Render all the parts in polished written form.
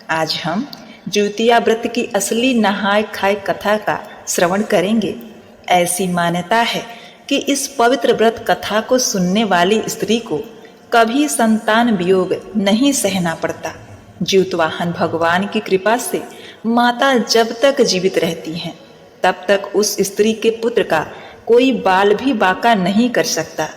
आज हम ज्योतिया व्रत की असली नहाय खाए कथा का श्रवण करेंगे। ऐसी मान्यता है कि इस पवित्र व्रत कथा को सुनने वाली स्त्री को कभी संतान वियोग नहीं सहना पड़ता। ज्योतिवाहन भगवान की कृपा से माता जब तक जीवित रहती हैं तब तक उस स्त्री के पुत्र का कोई बाल भी बाका नहीं कर सकता।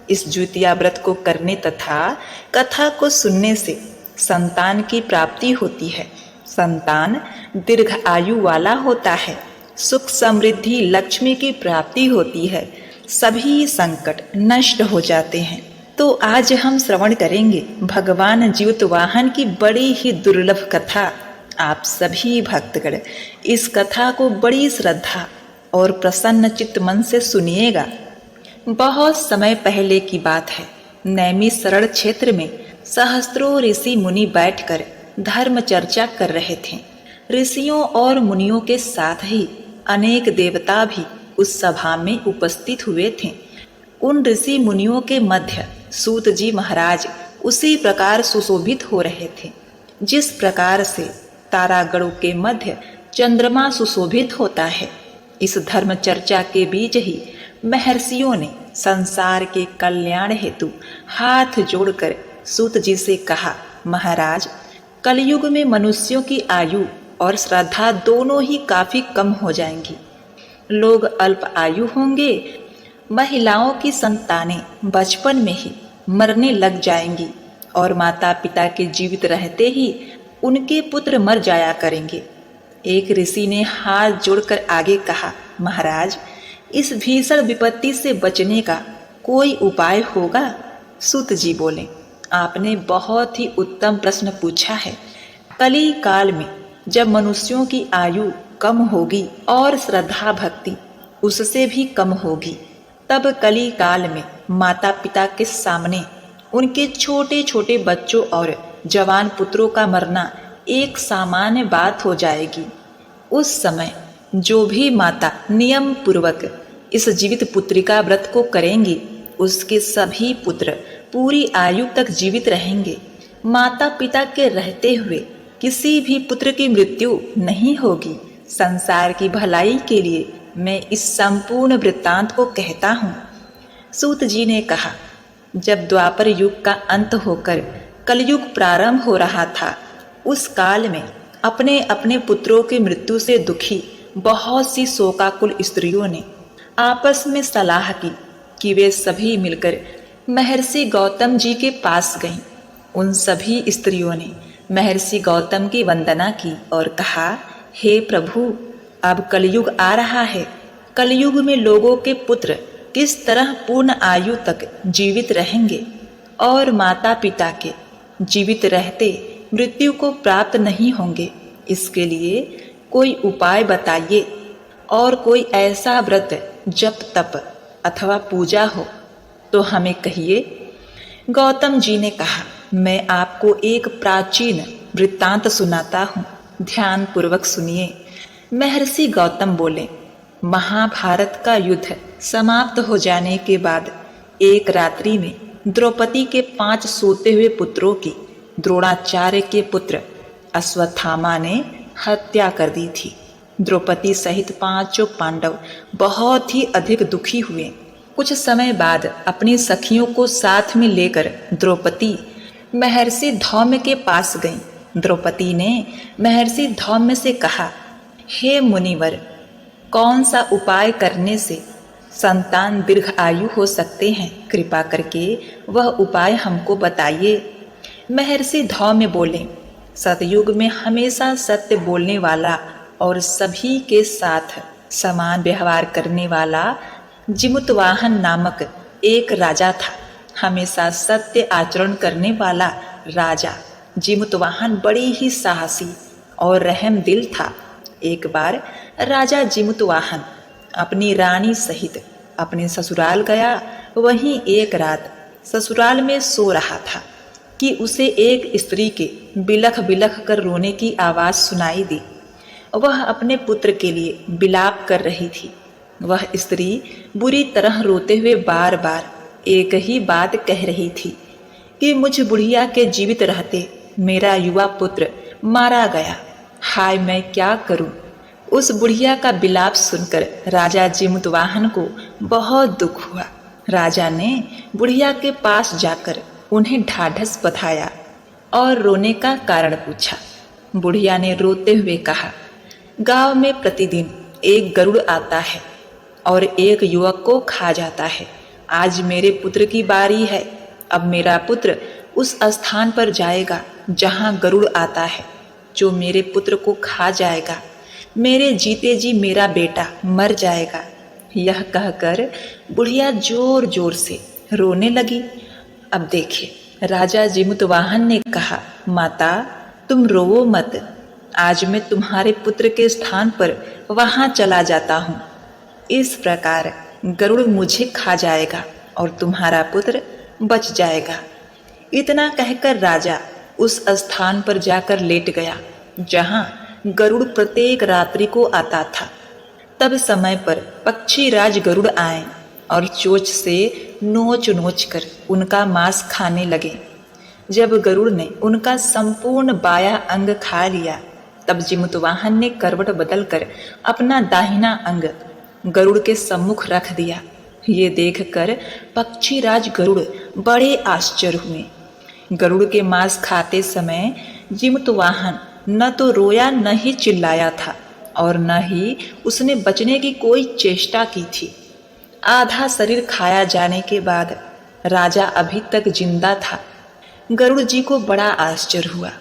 इस ज्योतिया व्रत को करने तथा कथा को सुनने से संतान की प्राप्ति होती है। संतान दीर्घ आयु वाला होता है, सुख समृद्धि लक्ष्मी की प्राप्ति होती है, सभी संकट नष्ट हो जाते हैं। तो आज हम श्रवण करेंगे भगवान ज्योतिवाहन की बड़ी ही दुर्लभ कथा। आप सभी भक्तगण इस कथा को बड़ी श्रद्धा और प्रसन्न चित्त मन से सुनिएगा। बहुत समय पहले की बात है। नैमिषारण्य क्षेत्र में सहस्त्रों ऋषि मुनि बैठकर धर्म चर्चा कर रहे थे। ऋषियों और मुनियों के साथ ही अनेक देवता भी उस सभा में उपस्थित हुए थे। उन ऋषि मुनियों के मध्य सूत जी महाराज उसी प्रकार सुशोभित हो रहे थे जिस प्रकार से तारागणों के मध्य चंद्रमा सुशोभित होता है। इस धर्म चर्चा के बीच ही महर्षियों ने संसार के कल्याण हेतु हाथ जोड़कर सूत जी से कहा, महाराज, कलयुग में मनुष्यों की आयु और श्रद्धा दोनों ही काफी कम हो जाएंगी। लोग अल्प आयु होंगे, महिलाओं की संतानें बचपन में ही मरने लग जाएंगी और माता पिता के जीवित रहते ही उनके पुत्र मर जाया करेंगे। एक ऋषि ने हाथ जोड़कर आगे कहा, महाराज, इस भीषण विपत्ति से बचने का कोई उपाय होगा? सूत जी बोले, आपने बहुत ही उत्तम प्रश्न पूछा है। कली काल में जब मनुष्यों की आयु कम होगी और श्रद्धा भक्ति उससे भी कम होगी, तब कली काल में माता पिता के सामने उनके छोटे छोटे बच्चों और जवान पुत्रों का मरना एक सामान्य बात हो जाएगी। उस समय जो भी माता नियम पूर्वक इस जीवित पुत्रिका व्रत को करेंगी, उसके सभी पुत्र पूरी आयु तक जीवित रहेंगे। माता पिता के रहते हुए किसी भी पुत्र की मृत्यु नहीं होगी। संसार की भलाई के लिए मैं इस संपूर्ण वृत्तांत को कहता हूँ। सूत जी ने कहा, जब द्वापर युग का अंत होकर कलयुग प्रारंभ हो रहा था, उस काल में अपने अपने पुत्रों की मृत्यु से दुखी बहुत सी शोकाकुल स्त्रियों ने आपस में सलाह की कि वे सभी मिलकर महर्षि गौतम जी के पास गईं। उन सभी स्त्रियों ने महर्षि गौतम की वंदना की और कहा, हे प्रभु, अब कलयुग आ रहा है। कलयुग में लोगों के पुत्र किस तरह पूर्ण आयु तक जीवित रहेंगे और माता पिता के जीवित रहते मृत्यु को प्राप्त नहीं होंगे। इसके लिए कोई उपाय बताइए और कोई ऐसा व्रत जप तप अथवा पूजा हो तो हमें कहिए। गौतम जी ने कहा, मैं आपको एक प्राचीन वृत्तांत सुनाता हूँ, ध्यान पूर्वक सुनिए। महर्षि गौतम बोले, महाभारत का युद्ध समाप्त हो जाने के बाद एक रात्रि में द्रौपदी के 5 सोते हुए पुत्रों की द्रोणाचार्य के पुत्र अश्वत्थामा ने हत्या कर दी थी। द्रौपदी सहित 5 पांडव बहुत ही अधिक दुखी हुए। कुछ समय बाद अपनी सखियों को साथ में लेकर द्रौपदी महर्षि धौम्य के पास गई। द्रौपदी ने महर्षि धौम्य से कहा, हे मुनिवर, कौन सा उपाय करने से संतान दीर्घ आयु हो सकते हैं? कृपा करके वह उपाय हमको बताइए। महर्षि धौम्य बोले, सतयुग में हमेशा सत्य बोलने वाला और सभी के साथ समान व्यवहार करने वाला जिमुतवाहन नामक एक राजा था। हमेशा सत्य आचरण करने वाला राजा जिमुतवाहन बड़ी ही साहसी और रहम दिल था। एक बार राजा जिमुतवाहन अपनी रानी सहित अपने ससुराल गया। वहीं एक रात ससुराल में सो रहा था कि उसे एक स्त्री के बिलख बिलख कर रोने की आवाज़ सुनाई दी। वह अपने पुत्र के लिए विलाप कर रही थी। वह स्त्री बुरी तरह रोते हुए बार बार एक ही बात कह रही थी कि मुझ बुढ़िया के जीवित रहते मेरा युवा पुत्र मारा गया। हाय मैं क्या करूं। उस बुढ़िया का विलाप सुनकर राजा जीमूतवाहन को बहुत दुख हुआ। राजा ने बुढ़िया के पास जाकर उन्हें ढाढ़स बंधाया और रोने का कारण पूछा। बुढ़िया ने रोते हुए कहा, गांव में प्रतिदिन एक गरुड़ आता है और एक युवक को खा जाता है। आज मेरे पुत्र की बारी है। अब मेरा पुत्र उस स्थान पर जाएगा जहां गरुड़ आता है, जो मेरे पुत्र को खा जाएगा। मेरे जीते जी मेरा बेटा मर जाएगा। यह कहकर बुढ़िया जोर जोर से रोने लगी। अब देखिए, राजा जीमूतवाहन ने कहा, माता तुम रोवो मत। आज मैं तुम्हारे पुत्र के स्थान पर वहां चला जाता हूँ। इस प्रकार गरुड़ मुझे खा जाएगा और तुम्हारा पुत्र बच जाएगा। इतना कहकर राजा उस स्थान पर जाकर लेट गया जहां गरुड़ प्रत्येक रात्रि को आता था। तब समय पर पक्षी राज गरुड़ आए और चोंच से नोच नोच कर उनका मांस खाने लगे। जब गरुड़ ने उनका संपूर्ण बायां अंग खा लिया, तब जीमूतवाहन ने करवट बदलकर अपना दाहिना अंग गरुड़ के सम्मुख रख दिया। ये देखकर पक्षीराज गरुड़ बड़े आश्चर्य हुए। गरुड़ के मांस खाते समय जीमूतवाहन न तो रोया न ही चिल्लाया था और न ही उसने बचने की कोई चेष्टा की थी। आधा शरीर खाया जाने के बाद राजा अभी तक जिंदा था। गरुड़ जी को बड़ा आश्चर्य हुआ।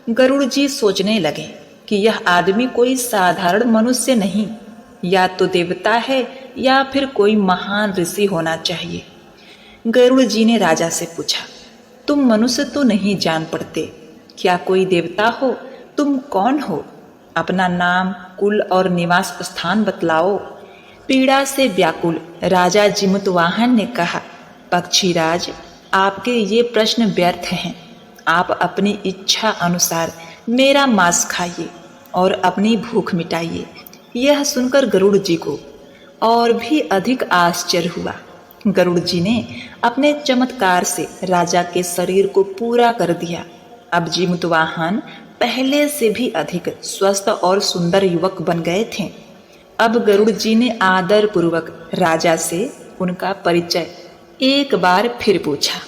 गरुड़ जी सोचने लगे कि यह आदमी कोई साधारण मनुष्य नहीं, या तो देवता है या फिर कोई महान ऋषि होना चाहिए। गरुड़ जी ने राजा से पूछा, तुम मनुष्य तो नहीं जान पड़ते, क्या कोई देवता हो? तुम कौन हो? अपना नाम, कुल और निवास स्थान बतलाओ। पीड़ा से व्याकुल राजा जीमूतवाहन ने कहा, पक्षीराज आपके ये प्रश्न व्यर्थ हैं। आप अपनी इच्छा अनुसार मेरा मांस खाइए और अपनी भूख मिटाइए। यह सुनकर गरुड़ जी को और भी अधिक आश्चर्य हुआ। गरुड़ जी ने अपने चमत्कार से राजा के शरीर को पूरा कर दिया। अब जीमूतवाहन पहले से भी अधिक स्वस्थ और सुंदर युवक बन गए थे। अब गरुड़ जी ने आदर पूर्वक राजा से उनका परिचय एक बार फिर पूछा।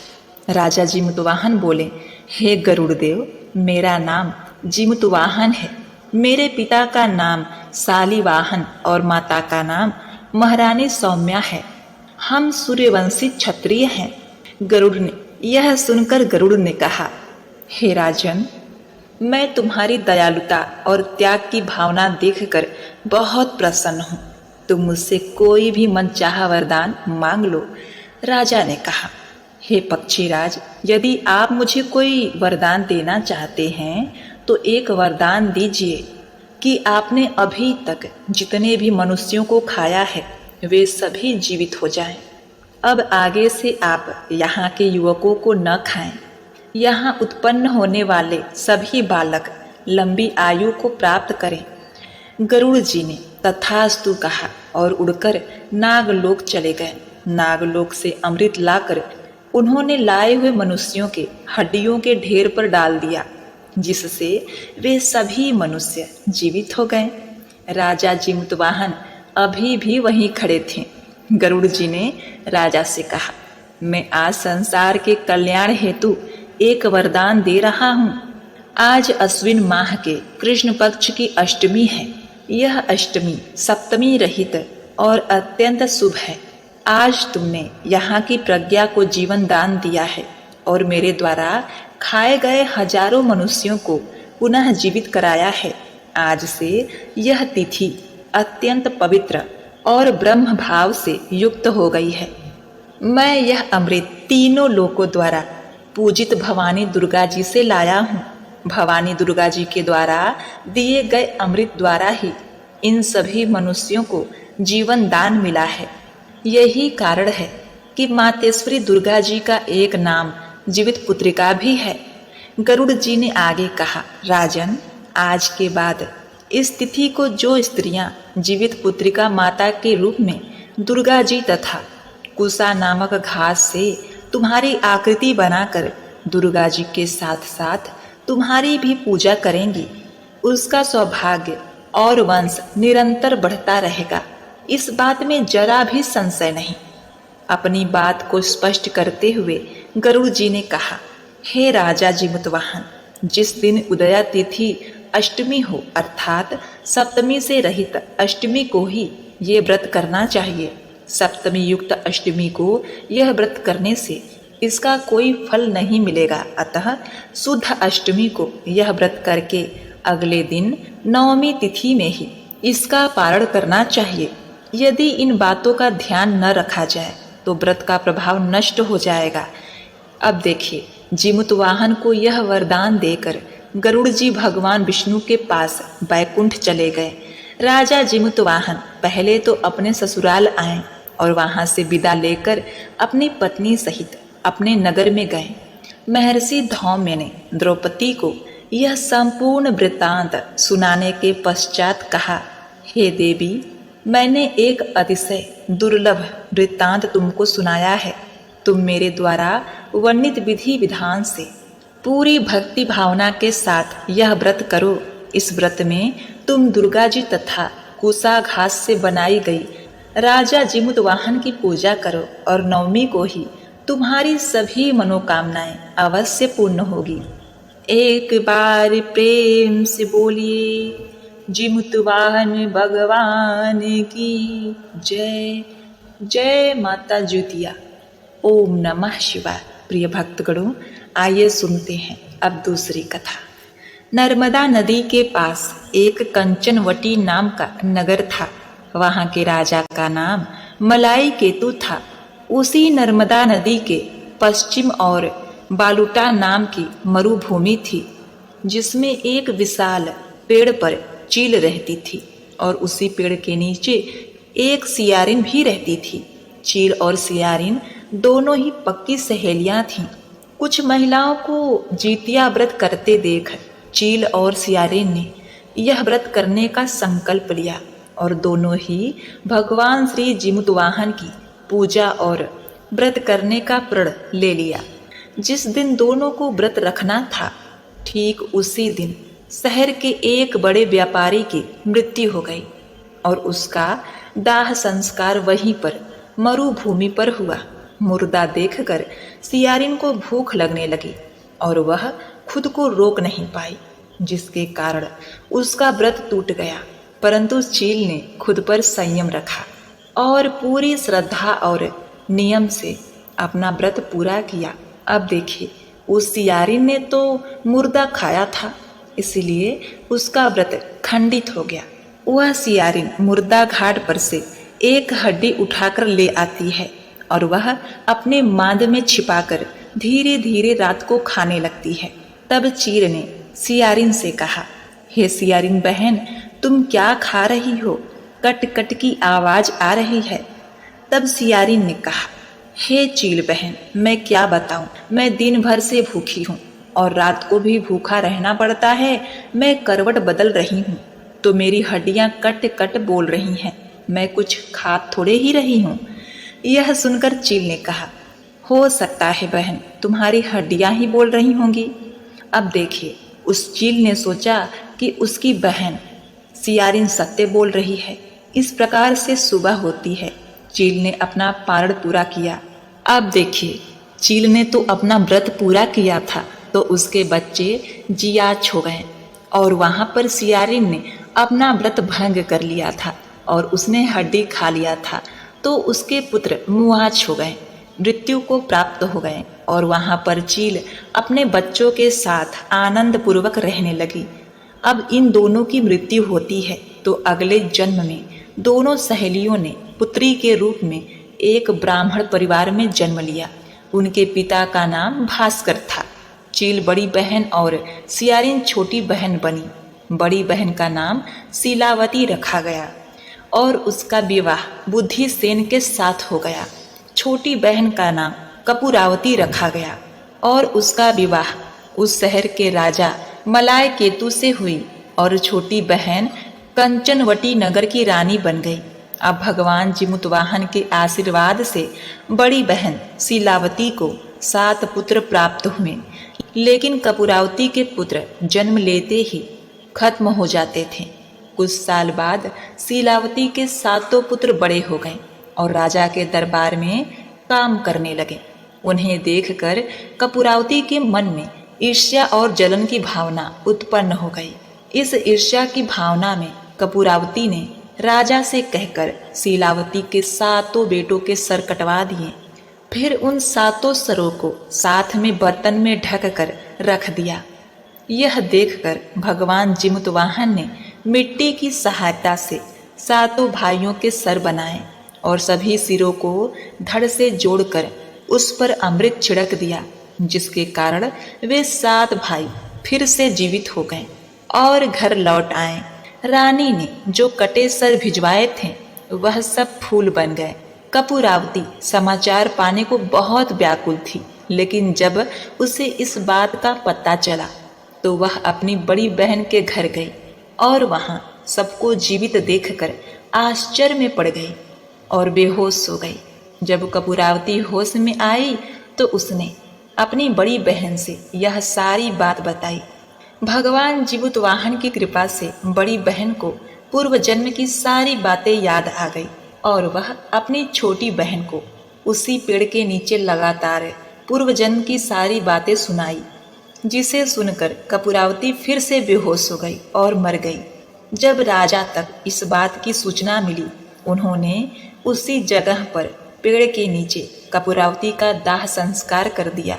राजा जीमूतवाहन बोले, हे गरुड़ देव, मेरा नाम जीमूतवाहन है। मेरे पिता का नाम शालिवाहन और माता का नाम महारानी सौम्या है। हम सूर्यवंशी क्षत्रिय हैं। गरुड़ ने यह सुनकर गरुड़ ने कहा, हे राजन, मैं तुम्हारी दयालुता और त्याग की भावना देखकर बहुत प्रसन्न हूँ। तुम मुझसे कोई भी मनचाहा वरदान मांग लो। राजा ने कहा, हे पक्षीराज, यदि आप मुझे कोई वरदान देना चाहते हैं तो एक वरदान दीजिए कि आपने अभी तक जितने भी मनुष्यों को खाया है वे सभी जीवित हो जाएं। अब आगे से आप यहाँ के युवकों को न खाएं। यहाँ उत्पन्न होने वाले सभी बालक लंबी आयु को प्राप्त करें। गरुड़ जी ने तथास्तु कहा और उड़कर नागलोक चले गए। नागलोक से अमृत लाकर उन्होंने लाए हुए मनुष्यों के हड्डियों के ढेर पर डाल दिया, जिससे वे सभी मनुष्य जीवित हो गए। राजा जीमूतवाहन अभी भी वहीं खड़े थे। गरुड़ जी ने राजा से कहा, मैं आज संसार के कल्याण हेतु एक वरदान दे रहा हूँ। आज अश्विन माह के कृष्ण पक्ष की अष्टमी है। यह अष्टमी सप्तमी रहित और अत्यंत शुभ है। आज तुमने यहाँ की प्रज्ञा को जीवन दान दिया है और मेरे द्वारा खाए गए हजारों मनुष्यों को पुनः जीवित कराया है। आज से यह तिथि अत्यंत पवित्र और ब्रह्म भाव से युक्त हो गई है। मैं यह अमृत तीनों लोकों द्वारा पूजित भवानी दुर्गा जी से लाया हूँ। भवानी दुर्गा जी के द्वारा दिए गए अमृत द्वारा ही इन सभी मनुष्यों को जीवन दान मिला है। यही कारण है कि मातेश्वरी दुर्गा जी का एक नाम जीवित पुत्रिका भी है। गरुड़ जी ने आगे कहा, राजन, आज के बाद इस तिथि को जो स्त्रियां जीवित पुत्रिका माता के रूप में दुर्गा जी तथा कुसा नामक घास से तुम्हारी आकृति बनाकर दुर्गा जी के साथ साथ तुम्हारी भी पूजा करेंगी। उसका सौभाग्य और वंश निरंतर बढ़ता रहेगा, इस बात में जरा भी संशय नहीं। अपनी बात को स्पष्ट करते हुए गरुड़ जी ने कहा, हे राजा जिमुतवाहन, जिस दिन उदया तिथि अष्टमी हो अर्थात सप्तमी से रहित अष्टमी को ही ये व्रत करना चाहिए। सप्तमी युक्त अष्टमी को यह व्रत करने से इसका कोई फल नहीं मिलेगा। अतः शुद्ध अष्टमी को यह व्रत करके अगले दिन नवमी तिथि में ही इसका पारण करना चाहिए। यदि इन बातों का ध्यान न रखा जाए तो व्रत का प्रभाव नष्ट हो जाएगा। अब देखिए, जिमुतवाहन को यह वरदान देकर गरुड़ जी भगवान विष्णु के पास बैकुंठ चले गए। राजा जिमुतवाहन पहले तो अपने ससुराल आए और वहां से विदा लेकर अपनी पत्नी सहित अपने नगर में गए। महर्षि धौम्य ने द्रौपदी को यह संपूर्ण वृत्तांत सुनाने के पश्चात कहा, हे देवी, मैंने एक अतिशय दुर्लभ वृत्तांत तुमको सुनाया है। तुम मेरे द्वारा वर्णित विधि विधान से पूरी भक्ति भावना के साथ यह व्रत करो। इस व्रत में तुम दुर्गा जी तथा कुसा घास से बनाई गई राजा जिमुतवाहन की पूजा करो और नवमी को ही तुम्हारी सभी मनोकामनाएं अवश्य पूर्ण होगी। एक बार प्रेम से बोलिए, जिमुतवाहन भगवान की जय। जय माता ज्योतिया। ओम नमः शिवाय। प्रिय भक्तगणों, आइए सुनते हैं अब दूसरी कथा। नर्मदा नदी के पास एक कंचनवटी नाम का नगर था। वहां के राजा का नाम मलाई केतु था। उसी नर्मदा नदी के पश्चिम और बालूटा नाम की मरुभूमि थी, जिसमें एक विशाल पेड़ पर चील रहती थी और उसी पेड़ के नीचे एक सियारिन भी रहती थी। चील और सियारिन दोनों ही पक्की सहेलियां थीं। कुछ महिलाओं को जीतिया व्रत करते देख चील और सियारिन ने यह व्रत करने का संकल्प लिया और दोनों ही भगवान श्री जिमुतवाहन की पूजा और व्रत करने का प्रण ले लिया। जिस दिन दोनों को व्रत रखना था, ठीक उसी दिन शहर के एक बड़े व्यापारी की मृत्यु हो गई और उसका दाह संस्कार वहीं पर मरुभूमि पर हुआ। मुर्दा देखकर सियारिन को भूख लगने लगी और वह खुद को रोक नहीं पाई, जिसके कारण उसका व्रत टूट गया। परंतु चील ने खुद पर संयम रखा और पूरी श्रद्धा और नियम से अपना व्रत पूरा किया। अब देखिए, उस सियारिन ने तो मुर्दा खाया था, इसलिए उसका व्रत खंडित हो गया। वह सियारिन मुर्दा घाट पर से एक हड्डी उठाकर ले आती है और वह अपने मांद में छिपाकर धीरे धीरे रात को खाने लगती है। तब चील ने सियारिन से कहा, हे सियारिन बहन, तुम क्या खा रही हो? कट कट की आवाज आ रही है। तब सियारिन ने कहा, हे चील बहन, मैं क्या बताऊं, मैं दिन भर से भूखी हूँ और रात को भी भूखा रहना पड़ता है। मैं करवट बदल रही हूँ तो मेरी हड्डियां कट कट बोल रही हैं। मैं कुछ खा थोड़े ही रही हूँ। यह सुनकर चील ने कहा, हो सकता है बहन, तुम्हारी हड्डियां ही बोल रही होंगी। अब देखिए, उस चील ने सोचा कि उसकी बहन सियारिन सत्य बोल रही है। इस प्रकार से सुबह होती है। चील ने अपना पारण पूरा किया। अब देखिए, चील ने तो अपना व्रत पूरा किया था तो उसके बच्चे जियाच हो गए और वहां पर सियारिन ने अपना व्रत भंग कर लिया था और उसने हड्डी खा लिया था तो उसके पुत्र मुआच हो गए, मृत्यु को प्राप्त हो गए और वहां पर चील अपने बच्चों के साथ आनंद पूर्वक रहने लगी। अब इन दोनों की मृत्यु होती है तो अगले जन्म में दोनों सहेलियों ने पुत्री के रूप में एक ब्राह्मण परिवार में जन्म लिया। उनके पिता का नाम भास्कर था। चील बड़ी बहन और सियारिन छोटी बहन बनी। बड़ी बहन का नाम शीलावती रखा गया और उसका विवाह बुद्धिसेन के साथ हो गया। छोटी बहन का नाम कपूरावती रखा गया और उसका विवाह उस शहर के राजा मलाय केतु से हुई और छोटी बहन कंचनवटी नगर की रानी बन गई। अब भगवान जिमुतवाहन के आशीर्वाद से बड़ी बहन शीलावती को 7 पुत्र प्राप्त हुए, लेकिन कपूरावती के पुत्र जन्म लेते ही खत्म हो जाते थे। कुछ साल बाद शीलावती के सातों पुत्र बड़े हो गए और राजा के दरबार में काम करने लगे। उन्हें देखकर कपूरावती के मन में ईर्ष्या और जलन की भावना उत्पन्न हो गई। इस ईर्ष्या की भावना में कपूरावती ने राजा से कहकर शीलावती के सातों बेटों के सर कटवा दिए। फिर उन सातों सरों को साथ में बर्तन में ढक कर रख दिया। यह देखकर भगवान जिमुतवाहन ने मिट्टी की सहायता से सातों भाइयों के सर बनाए और सभी सिरों को धड़ से जोड़कर उस पर अमृत छिड़क दिया, जिसके कारण वे सात भाई फिर से जीवित हो गए और घर लौट आए। रानी ने जो कटे सर भिजवाए थे वह सब फूल बन गए। कपूरावती समाचार पाने को बहुत व्याकुल थी, लेकिन जब उसे इस बात का पता चला तो वह अपनी बड़ी बहन के घर गई और वहां सबको जीवित देखकर आश्चर्य में पड़ गई और बेहोश हो गई। जब कपूरावती होश में आई तो उसने अपनी बड़ी बहन से यह सारी बात बताई। भगवान जिमुतवाहन की कृपा से बड़ी बहन को पूर्व जन्म की सारी बातें याद आ गई और वह अपनी छोटी बहन को उसी पेड़ के नीचे लगातार पूर्व जन्म की सारी बातें सुनाई, जिसे सुनकर कपूरावती फिर से बेहोश हो गई और मर गई। जब राजा तक इस बात की सूचना मिली, उन्होंने उसी जगह पर पेड़ के नीचे कपूरावती का दाह संस्कार कर दिया।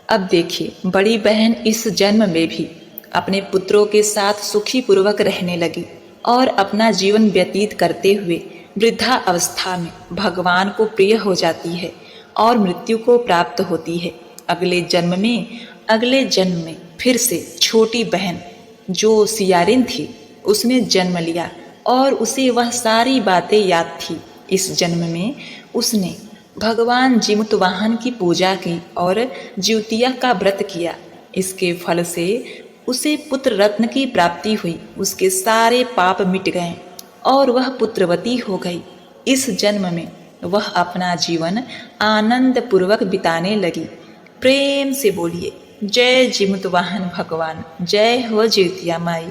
अब देखिए, बड़ी बहन इस जन्म में भी अपने पुत्रों के साथ सुखी पूर्वक रहने लगी और अपना जीवन व्यतीत करते हुए वृद्धा अवस्था में भगवान को प्रिय हो जाती है और मृत्यु को प्राप्त होती है। अगले जन्म में फिर से छोटी बहन जो सियारिन थी उसने जन्म लिया और उसे वह सारी बातें याद थी। इस जन्म में उसने भगवान जिमुतवाहन की पूजा की और ज्योतिया का व्रत किया। इसके फल से उसे पुत्र रत्न की प्राप्ति हुई। उसके सारे पाप मिट गए और वह पुत्रवती हो गई। इस जन्म में वह अपना जीवन आनंद पूर्वक बिताने लगी। प्रेम से बोलिए जय जिमुतवाहन भगवान, जय हो ज्योतिया माई।